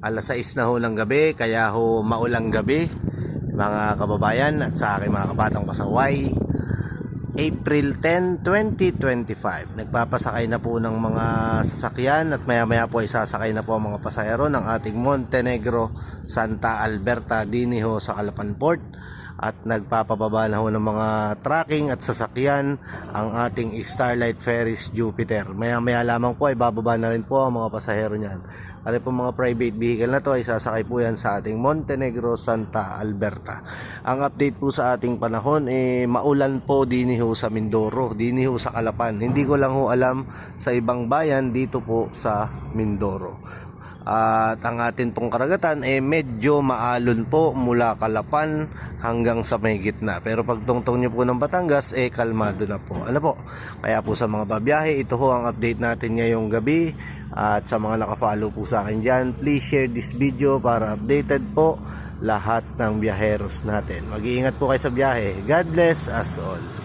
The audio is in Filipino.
Alas 6 na ho ng gabi, kaya ho maulang gabi mga kababayan at sa aking mga kabatang pasaway. April 10, 2025. Nagpapasakay na po ng mga sasakyan at maya maya po ay sasakay na po ang mga pasahero ng ating Montenegro Santa Alberta dinhi ho sa Calapan Port. At nagpapababa na ho ng mga tracking at sasakyan ang ating Starlight Ferries Jupiter. Maya maya lamang po ay bababa na rin po ang mga pasahero niyan. Ano po mga private vehicle na to ay sasakay po yan sa ating Montenegro Santa Alberta. Ang update po sa ating panahon maulan po dinhi ho sa Mindoro, dinhi ho sa Calapan. Hindi ko lang ho alam sa ibang bayan dito po sa Mindoro. At ang atin pong karagatan medyo maalon po mula Calapan hanggang sa may gitna. Pero pag tungtong nyo po ng Batangas kalmado na po. Ano po? Kaya po sa mga babiyahe, ito ho ang update natin ngayong gabi. At sa mga nakafollow po sa akin dyan, please share this video para updated po lahat ng biyaheros natin. Mag-iingat po kayo sa biyahe. God bless us all.